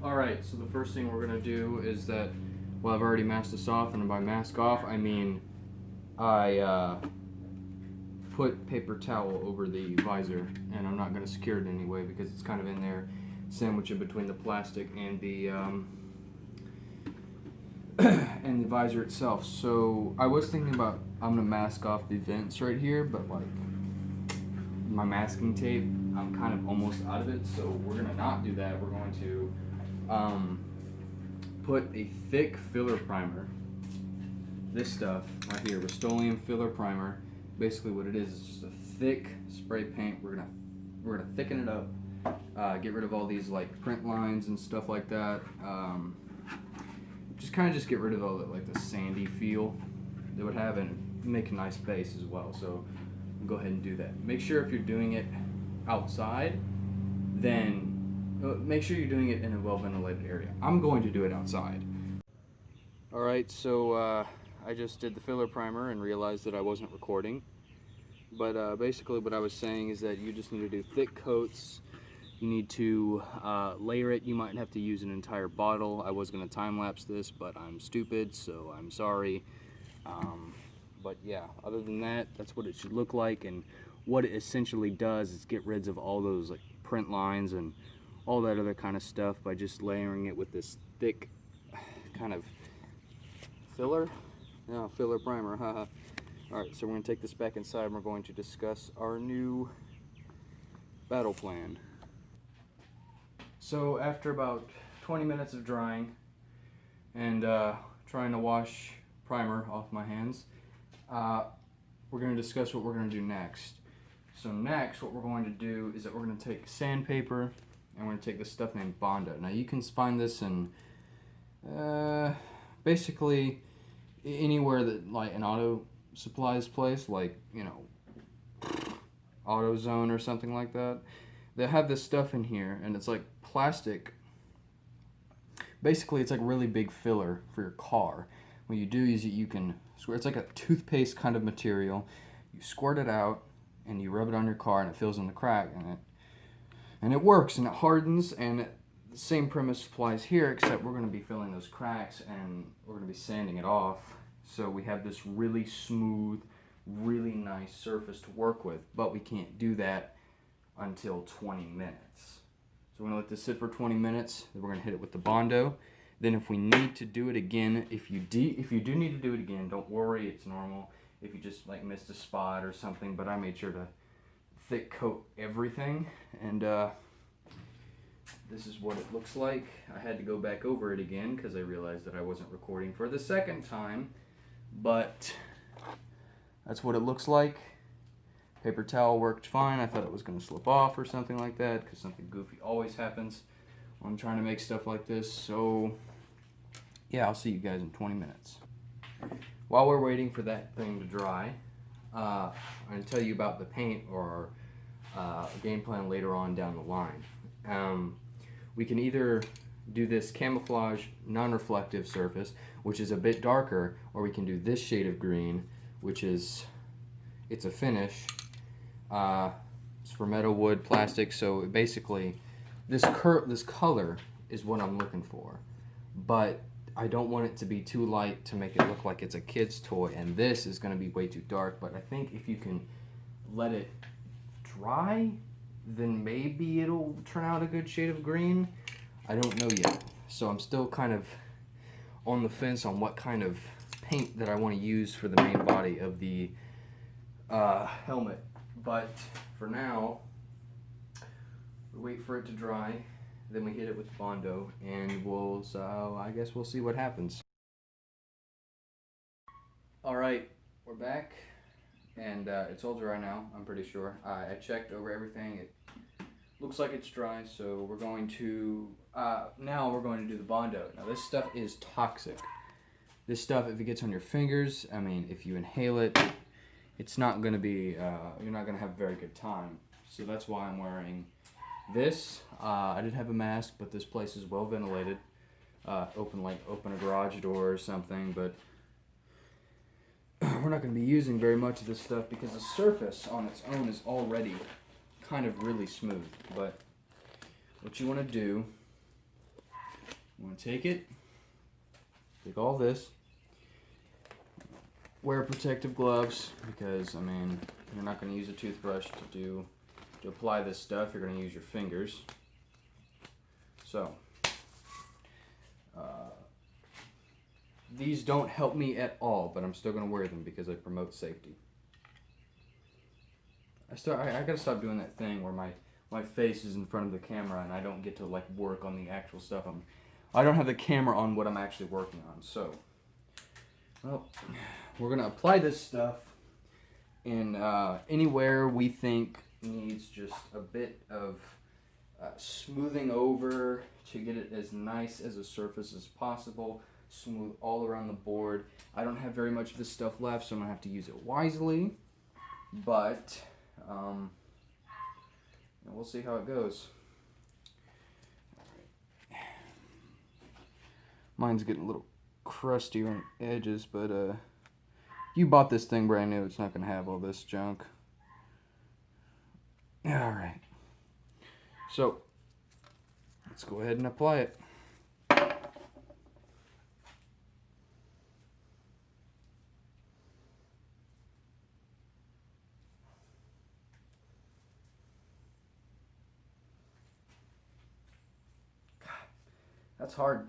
Alright, so the first thing we're going to do is that, well, I've already masked this off, and by mask off, I mean I put paper towel over the visor, and I'm not going to secure it anyway because it's kind of in there, sandwiched in between the plastic and the and the visor itself. So I was thinking about I'm going to mask off the vents right here, but like my masking tape, I'm kind of almost out of it, so we're going to not do that. We're going to put a thick filler primer. This stuff right here, Rust-Oleum filler primer. Basically, what it is just a thick spray paint. We're gonna thicken it up, get rid of all these like print lines and stuff like that. Just get rid of all the like the sandy feel that would have and make a nice base as well. So go ahead and do that. Make sure if you're doing it outside, then make sure you're doing it in a well-ventilated area. I'm going to do it outside. Alright, so I just did the filler primer and realized that I wasn't recording. But basically what I was saying is that you just need to do thick coats. You need to layer it. You might have to use an entire bottle. I was going to time-lapse this, but I'm stupid, so I'm sorry. But yeah, other than that, that's what it should look like. And what it essentially does is get rid of all those like print lines and all that other kind of stuff by just layering it with this thick kind of filler? No, filler primer, haha. Alright, so we're going to take this back inside and we're going to discuss our new battle plan. So after about 20 minutes of drying and trying to wash primer off my hands, we're going to discuss what we're going to do next. So next, what we're going to do is that we're going to take sandpaper and we're going to take this stuff named Bondo. Now you can find this in basically anywhere that like an auto supplies place, like, you know, AutoZone or something like that. They have this stuff in here and it's like plastic. Basically it's like really big filler for your car. What you do is you can squirt, it's like a toothpaste kind of material. You squirt it out and you rub it on your car and it fills in the crack, and it works and it hardens, and the same premise applies here, except we're going to be filling those cracks and we're going to be sanding it off. So we have this really smooth, really nice surface to work with, but we can't do that until 20 minutes. So we're going to let this sit for 20 minutes, then we're going to hit it with the Bondo. Then if we need to do it again, if you do need to do it again, don't worry, it's normal. If you just like missed a spot or something, but I made sure to thick coat everything, and this is what it looks like. I had to go back over it again because I realized that I wasn't recording for the second time, but that's what it looks like. Paper towel worked fine. I thought it was going to slip off or something like that because something goofy always happens when I'm trying to make stuff like this. So yeah, I'll see you guys in 20 minutes. While we're waiting for that thing to dry, I'm going to tell you about the paint or game plan later on down the line. We can either do this camouflage non-reflective surface, which is a bit darker, or we can do this shade of green, which is, it's a finish. It's for metal, wood, plastic, so basically this color is what I'm looking for, but I don't want it to be too light to make it look like it's a kid's toy, and this is going to be way too dark. But I think if you can let it dry, then maybe it'll turn out a good shade of green. I don't know yet, so I'm still kind of on the fence on what kind of paint that I want to use for the main body of the helmet. But for now, we wait for it to dry, then we hit it with Bondo, and I guess we'll see what happens. Alright, we're back, and it's all dry now, I'm pretty sure. I checked over everything. It looks like it's dry, so we're going to, now we're going to do the Bondo. Now this stuff is toxic. This stuff, if it gets on your fingers, I mean, if you inhale it, it's not going to be, you're not going to have a very good time. So that's why I'm wearing this. I did have a mask, but this place is well ventilated. Open a garage door or something, but we're not going to be using very much of this stuff because the surface on its own is already kind of really smooth. But what you want to do You want to take it, take all this, wear protective gloves because, I mean, you're not going to use a toothbrush to apply this stuff. You're going to use your fingers. So, these don't help me at all, but I'm still going to wear them because I promote safety. I gotta stop doing that thing where my face is in front of the camera and I don't get to like work on the actual stuff. I don't have the camera on what I'm actually working on. So, well, we're gonna apply this stuff in anywhere we think needs just a bit of smoothing over to get it as nice as a surface as possible. Smooth all around the board. I don't have very much of this stuff left, so I'm gonna have to use it wisely. But we'll see how it goes. Mine's getting a little crusty on the edges, but if you bought this thing brand new, it's not going to have all this junk. Alright. So, let's go ahead and apply it.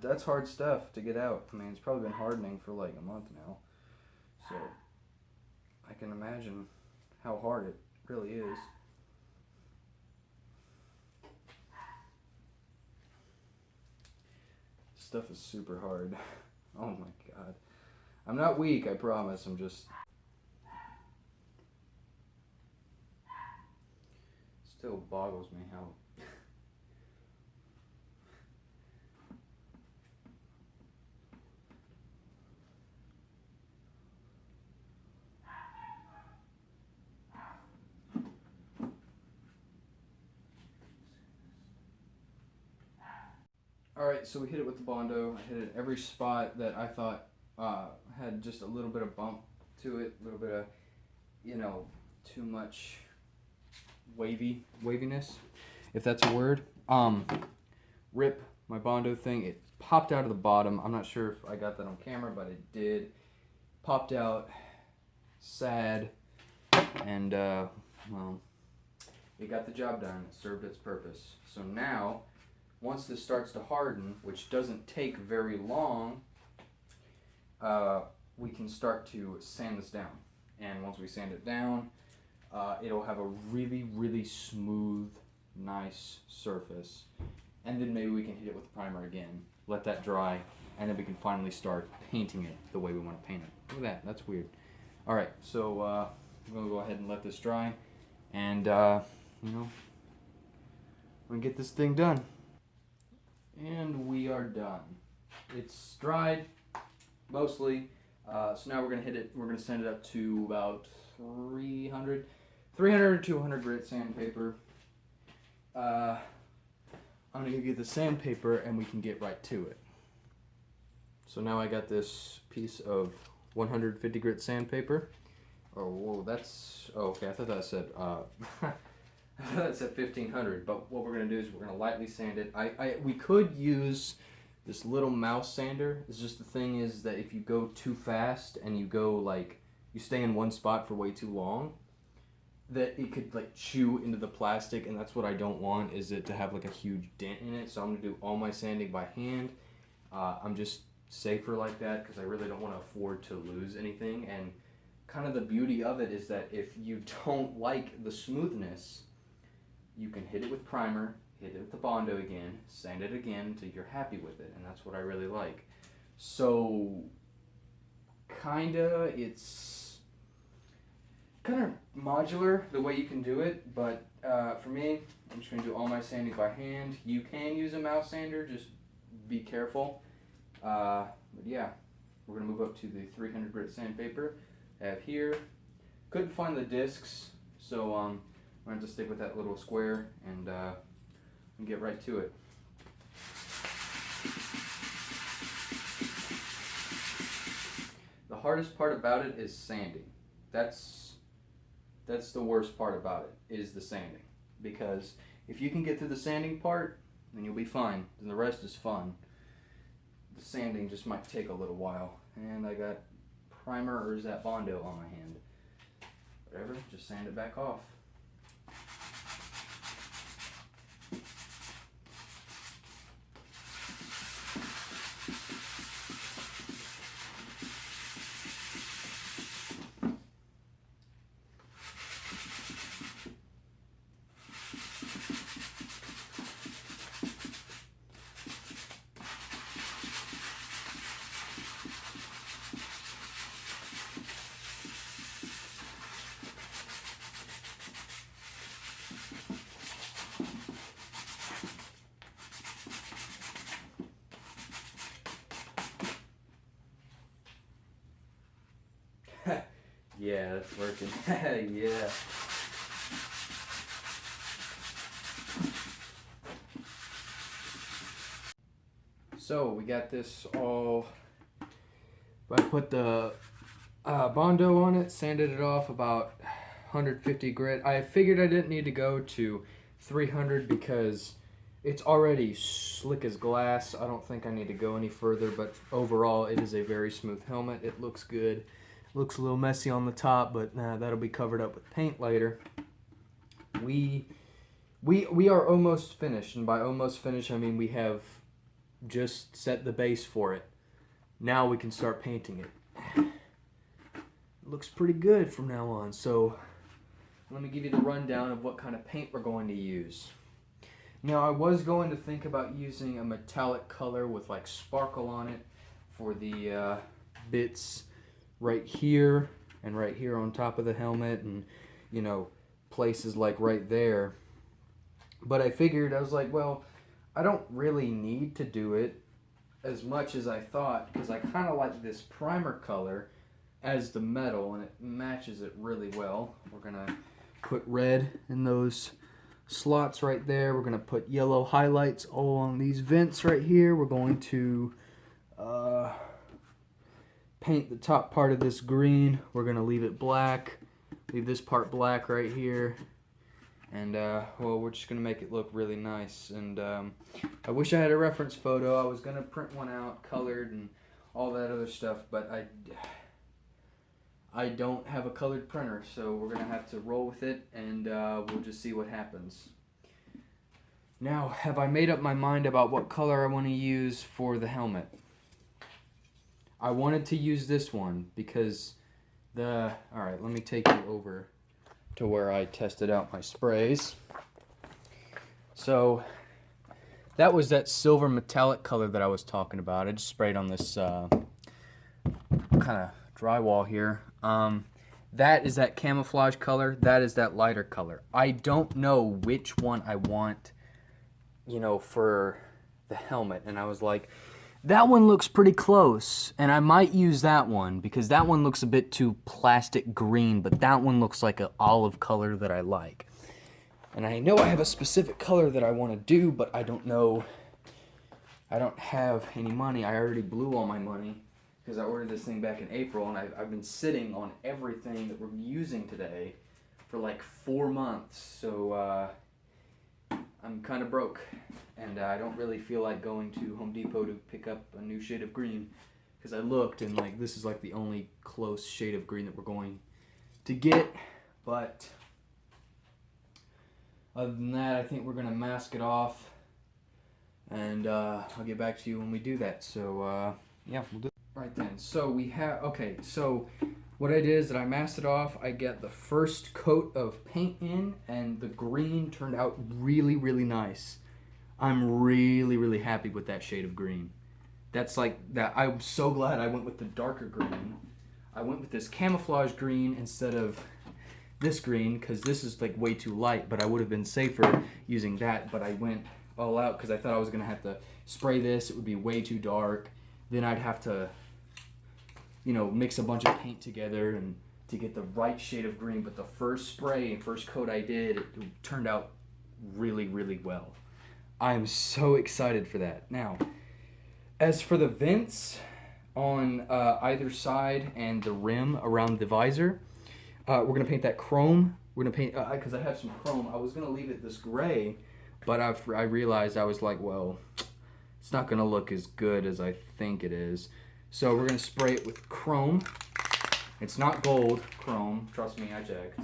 That's hard stuff to get out. I mean, it's probably been hardening for like a month now. So, I can imagine how hard it really is. Stuff is super hard. Oh my god. I'm not weak, I promise. I'm just... Still boggles me how... Alright, so we hit it with the Bondo. I hit it every spot that I thought had just a little bit of bump to it, a little bit of, too much waviness, if that's a word. Rip my Bondo thing. It popped out of the bottom. I'm not sure if I got that on camera, but it did. Popped out. Sad. And, well, it got the job done. It served its purpose. So now... once this starts to harden, which doesn't take very long, we can start to sand this down. And once we sand it down, it'll have a really, really smooth, nice surface. And then maybe we can hit it with the primer again, let that dry, and then we can finally start painting it the way we want to paint it. Look at that, that's weird. Alright, so I'm going to go ahead and let this dry, and, we're going to get this thing done. And we are done. It's dried, mostly. So now we're going to hit it. We're going to send it up to about 300 or 200 grit sandpaper. I'm going to get the sandpaper and we can get right to it. So now I got this piece of 150 grit sandpaper. Oh, whoa, that's... oh, okay, I thought that said... that's at 1500, but what we're going to do is we're going to lightly sand it. We could use this little mouse sander. It's just the thing is that if you go too fast and you go like, you stay in one spot for way too long, that it could like chew into the plastic, and that's what I don't want, is it to have like a huge dent in it. So I'm going to do all my sanding by hand. I'm just safer like that because I really don't want to afford to lose anything. And kind of the beauty of it is that if you don't like the smoothness, you can hit it with primer, hit it with the Bondo again, sand it again until you're happy with it, and that's what I really like. So, it's kind of modular the way you can do it, but for me, I'm just going to do all my sanding by hand. You can use a mouse sander, just be careful. But yeah, we're going to move up to the 300 grit sandpaper I have here. Couldn't find the discs, so I'm going to stick with that little square and get right to it. The hardest part about it is sanding. That's the worst part about it, is the sanding. Because if you can get through the sanding part, then you'll be fine. Then the rest is fun. sanding just might take a little while. And I got primer, or is that Bondo, on my hand. Whatever, just sand it back off. Yeah, that's working. Yeah. So we got this all. I put the Bondo on it, sanded it off about 150 grit. I figured I didn't need to go to 300 because it's already slick as glass. I don't think I need to go any further, but overall it is a very smooth helmet. It looks good. Looks a little messy on the top, but that'll be covered up with paint later. We are almost finished, and by almost finished I mean we have just set the base for it. Now we can start painting it. It looks pretty good from now on. So let me give you the rundown of what kind of paint we're going to use. Now I was going to think about using a metallic color with like sparkle on it for the bits right here and right here on top of the helmet, and you know, places like right there. But I figured, I was like, well, I don't really need to do it as much as I thought, because I kind of like this primer color as the metal, and it matches it really well. We're gonna put red in those slots right there. We're gonna put yellow highlights all on these vents right here. We're going to paint the top part of this green. We're gonna leave it black, leave this part black right here, and well, we're just gonna make it look really nice. And I wish I had a reference photo. I was gonna print one out colored and all that other stuff, but I don't have a colored printer, so we're gonna have to roll with it, and we'll just see what happens. Now, have I made up my mind about what color I want to use for the helmet? I wanted to use this one because alright, let me take you over to where I tested out my sprays. So that was that silver metallic color that I was talking about. I just sprayed on this kind of drywall here. That is that camouflage color. That is that lighter color. I don't know which one I want, you know, for the helmet. And I was like, that one looks pretty close, and I might use that one because that one looks a bit too plastic green, but that one looks like an olive color that I like. And I know I have a specific color that I want to do, but I don't know. I don't have any money. I already blew all my money because I ordered this thing back in April, and I've been sitting on everything that we're using today for like 4 months. So I'm kind of broke, and I don't really feel like going to Home Depot to pick up a new shade of green, because I looked and like this is like the only close shade of green that we're going to get. But other than that, I think we're gonna mask it off, and I'll get back to you when we do that. So yeah, we'll do it. Right then, so we have, okay, so what I did is that I masked it off. I get the first coat of paint in, and the green turned out really, really nice. I'm really, really happy with that shade of green. That's like that. I'm so glad I went with the darker green. I went with this camouflage green instead of this green, because this is like way too light, but I would have been safer using that. But I went all out because I thought I was gonna have to spray this. It would be way too dark. Then I'd have to, you know, mix a bunch of paint together and to get the right shade of green. But the first spray and first coat I did, it turned out really, really well. I'm so excited for that. Now, as for the vents on either side and the rim around the visor, we're gonna paint that chrome. We're gonna paint, because I have some chrome. I was gonna leave it this gray, but I realized, I was like, well, it's not gonna look as good as I think it is. So we're gonna spray it with chrome. It's not gold, chrome, trust me, I checked.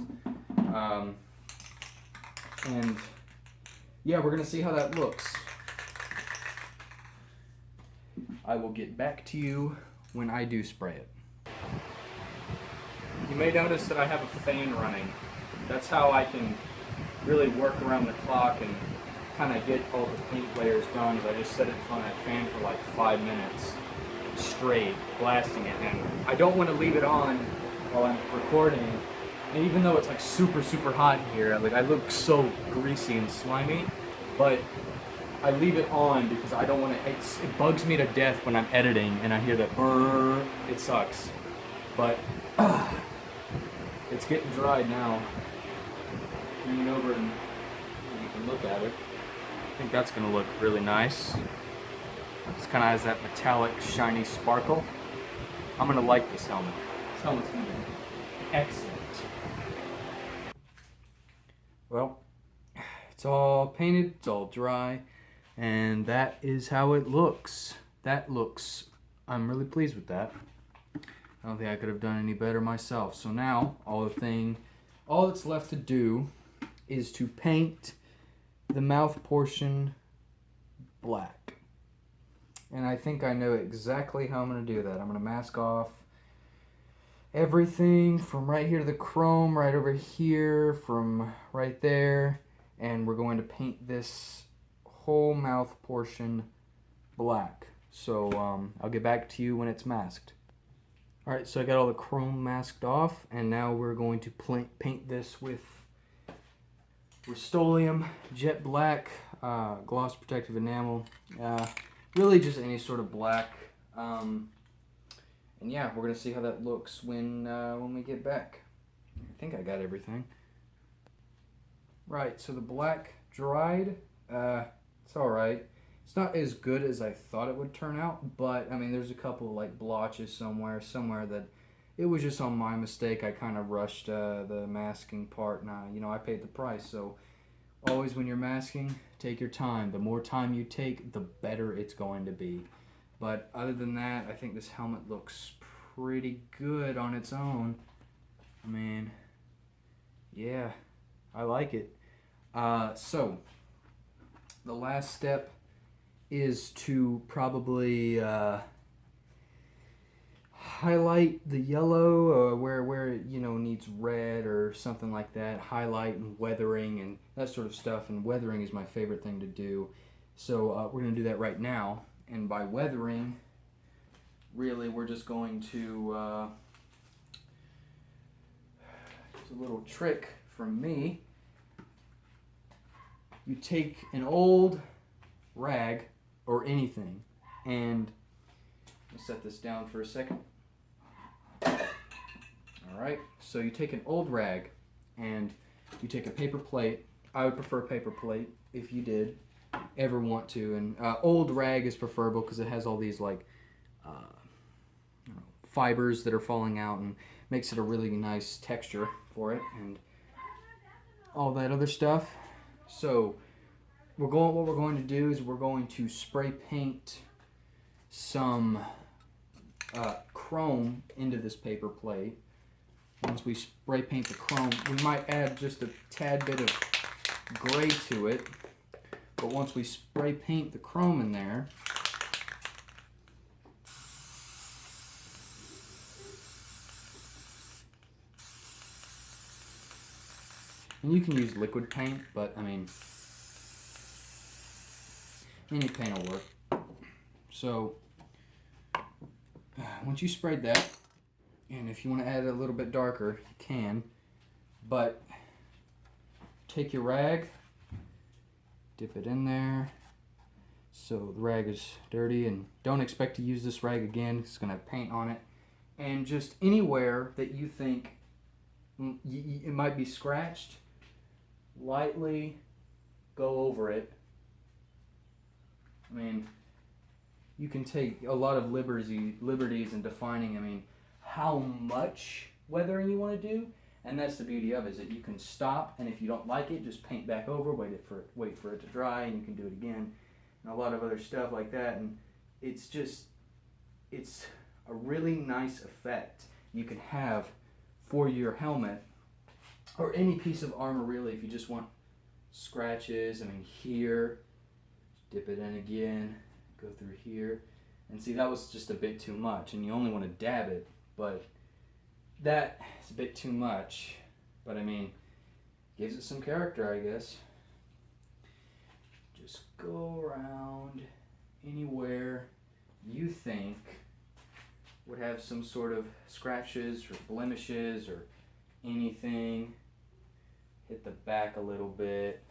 And yeah, we're gonna see how that looks. I will get back to you when I do spray it. You may notice that I have a fan running. That's how I can really work around the clock and kind of get all the paint layers done. Is I just set it on that fan for like 5 minutes straight, blasting it. And I don't want to leave it on while I'm recording. And even though it's like super, super hot in here, like I look so greasy and slimy, but I leave it on because I don't want to, it bugs me to death when I'm editing and I hear that brrr, it sucks. But it's getting dried now. Bring it over and you can look at it. I think that's going to look really nice. This kind of has that metallic, shiny sparkle. I'm going to like this helmet. This helmet's going to be excellent. Well, it's all painted, it's all dry, and that is how it looks. I'm really pleased with that. I don't think I could have done any better myself. So now, all that's left to do is to paint the mouth portion black. And I think I know exactly how I'm going to do that. I'm going to mask off everything from right here to the chrome, right over here, from right there, and we're going to paint this whole mouth portion black. So I'll get back to you when it's masked. Alright, so I got all the chrome masked off, and now we're going to paint this with Rust-Oleum Jet Black gloss protective enamel. Really just any sort of black. And yeah, we're gonna see how that looks when we get back. I think I got everything. Right, so the black dried. It's all right. It's not as good as I thought it would turn out, but I mean, there's a couple like blotches somewhere that it was just on my mistake. I kind of rushed the masking part. Now, you know, I paid the price, so always when you're masking, take your time. The more time you take, the better it's going to be. But other than that, I think this helmet looks pretty good on its own. I mean, yeah, I like it. So, the last step is to probably highlight the yellow where it, you know, needs red or something like that. Highlight and weathering and that sort of stuff. And weathering is my favorite thing to do. So we're going to do that right now. And by weathering, really, we're just going to, it's a little trick from me. You take an old rag or anything, and I'll set this down for a second. Alright, so you take an old rag and you take a paper plate. I would prefer paper plate if you did ever want to, and old rag is preferable because it has all these like fibers that are falling out and makes it a really nice texture for it and all that other stuff. So what we're going to do is we're going to spray paint some chrome into this paper plate. Once we spray paint the chrome, we might add just a tad bit of gray to it. But once we spray paint the chrome in there, and you can use liquid paint, but I mean, any paint will work. So, once you sprayed that, and if you want to add it a little bit darker, you can, but take your rag, dip it in there, so the rag is dirty, and don't expect to use this rag again, it's going to have paint on it, and just anywhere that you think it might be scratched, lightly go over it. I mean, you can take a lot of liberties in defining, I mean, how much weathering you want to do, and that's the beauty of it, is that you can stop, and if you don't like it, just paint back over, wait for it to dry, and you can do it again. and a lot of other stuff like that, and it's a really nice effect you can have for your helmet or any piece of armor, really. If you just want scratches, I mean, here, dip it in again, go through here, and see, that was just a bit too much, and you only want to dab it, but that is a bit too much, but I mean, gives it some character, I guess. Just go around anywhere you think would have some sort of scratches or blemishes or anything. Hit the back a little bit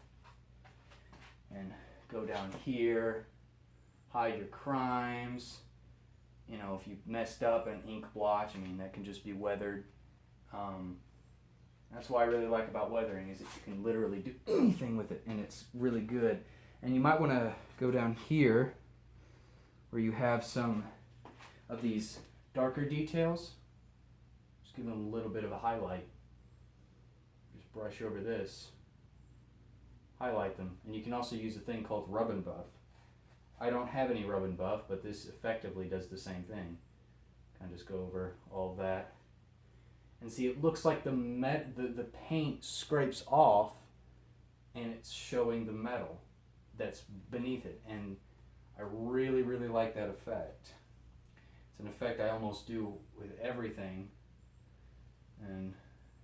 and go down here. Hide your crimes. You know, if you messed up an ink blotch, I mean, that can just be weathered. That's what I really like about weathering, is that you can literally do anything with it, and it's really good. And you might want to go down here where you have some of these darker details. Just give them a little bit of a highlight. Just brush over this. Highlight them. And you can also use a thing called rub and buff. I don't have any rub and buff, but this effectively does the same thing. Kind of just go over all of that. And see, it looks like the paint scrapes off, and it's showing the metal that's beneath it. And I really, really like that effect. It's an effect I almost do with everything, and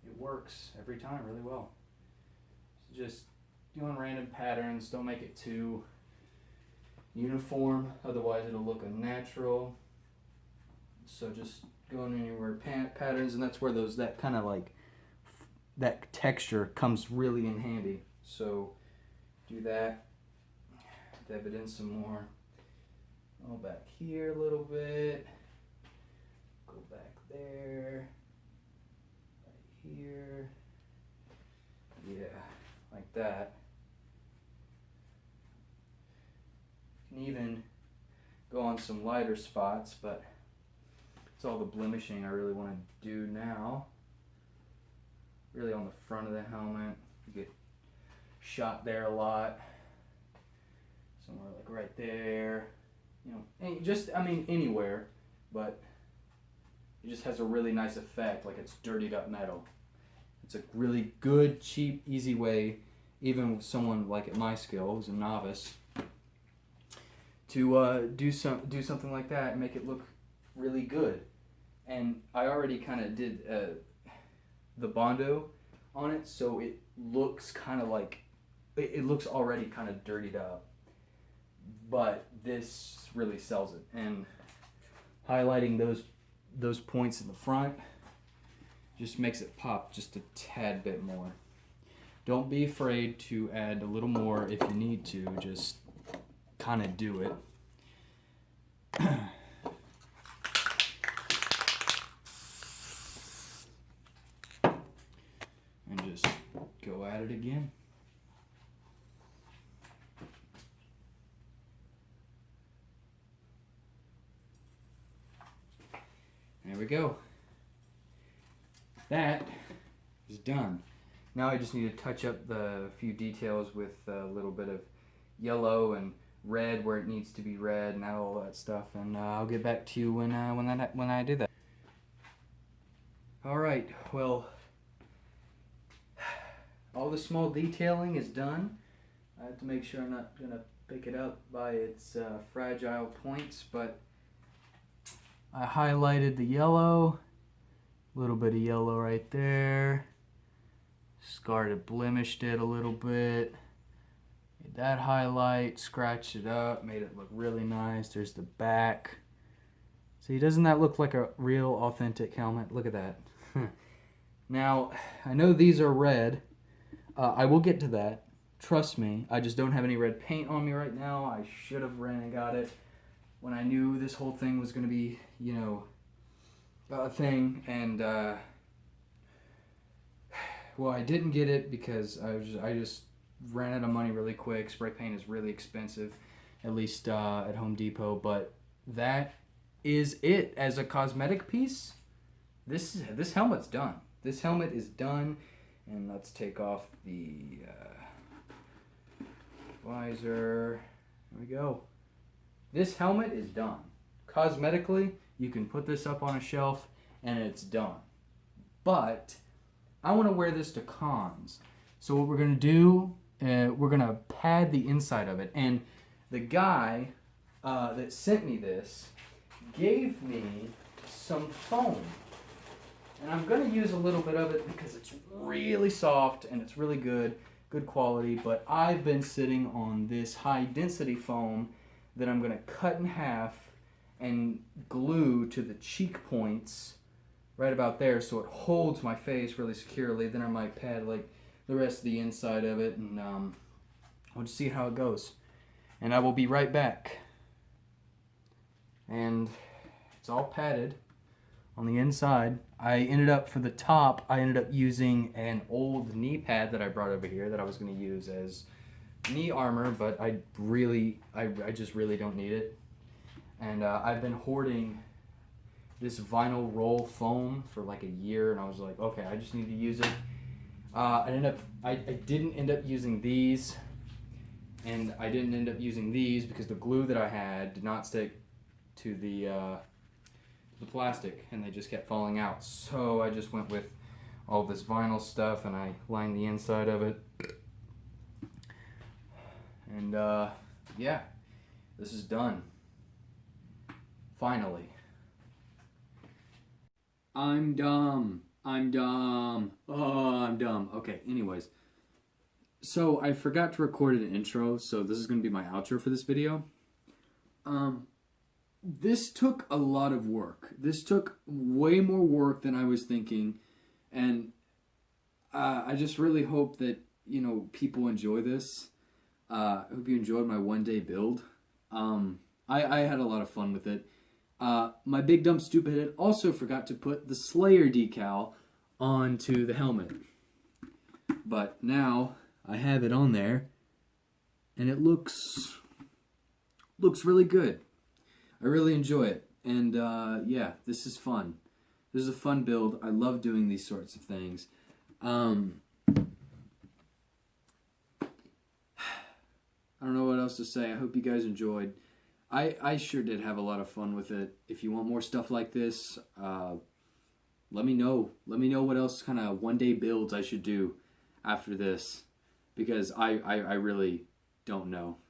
it works every time really well. So just doing random patterns, don't make it too uniform, otherwise it'll look unnatural. So just going anywhere patterns, and that's where that kind of like that texture comes really in handy. So do that, dab it in some more. Go back here a little bit, go back there, right here, yeah, like that. You can even go on some lighter spots, but it's all the blemishing I really want to do now. Really on the front of the helmet. You get shot there a lot. Somewhere like right there. You know, and just, I mean, anywhere, but it just has a really nice effect, like it's dirtied up metal. It's a really good, cheap, easy way, even with someone like at my skill, who's a novice, to do something like that and make it look really good. And I already kind of did the Bondo on it, so it looks kind of like, it looks already kind of dirtied up. But this really sells it. And highlighting those points in the front just makes it pop just a tad bit more. Don't be afraid to add a little more if you need to, just kind of do it. And just go at it again. There we go. That is done. Now I just need to touch up the few details with a little bit of yellow and red where it needs to be red and all that stuff, and I'll get back to you when I do that. All right. Well, all the small detailing is done. I have to make sure I'm not gonna pick it up by its fragile points, but I highlighted the yellow, a little bit of yellow right there, scarred it, blemished it a little bit, made that highlight, scratched it up, made it look really nice. There's the back. See, doesn't that look like a real authentic helmet? Look at that. Now, I know these are red. I will get to that. Trust me, I just don't have any red paint on me right now. I should have ran and got it when I knew this whole thing was going to be, you know, a thing. And, well, I didn't get it because I just ran out of money really quick. Spray paint is really expensive, at least at Home Depot. But that is it as a cosmetic piece. This helmet's done. This helmet is done. And let's take off the visor There we go. This helmet is done. Cosmetically, you can put this up on a shelf and it's done. But I want to wear this to cons. So what we're going to do, we're going to pad the inside of it. And the guy that sent me this gave me some foam. And I'm going to use a little bit of it because it's really soft and it's really good quality. But I've been sitting on this high density foam that I'm going to cut in half and glue to the cheek points right about there so it holds my face really securely. Then I might pad like the rest of the inside of it, and we'll just see how it goes. And I will be right back. And it's all padded on the inside. I ended up, for the top, I ended up using an old knee pad that I brought over here that I was going to use as knee armor, but I just really don't need it. And I've been hoarding this vinyl roll foam for like a year, and I was like, okay, I just need to use it. I didn't end up using these, and I didn't end up using these because the glue that I had did not stick to the plastic, and they just kept falling out. So I just went with all this vinyl stuff, and I lined the inside of it. And yeah, this is done. Finally. I'm dumb. I'm dumb. Oh, I'm dumb. Okay, anyways. So I forgot to record an intro, so this is going to be my outro for this video. This took a lot of work. This took way more work than I was thinking, and I just really hope that, you know, people enjoy this. I hope you enjoyed my one-day build. I had a lot of fun with it. My big dumb stupid head also forgot to put the Slayer decal onto the helmet. But now I have it on there, and it looks really good. I really enjoy it, and yeah, this is fun. This is a fun build. I love doing these sorts of things. I don't know what else to say. I hope you guys enjoyed. I sure did have a lot of fun with it. If you want more stuff like this, let me know. Let me know what else kind of one-day builds I should do after this, because I really don't know.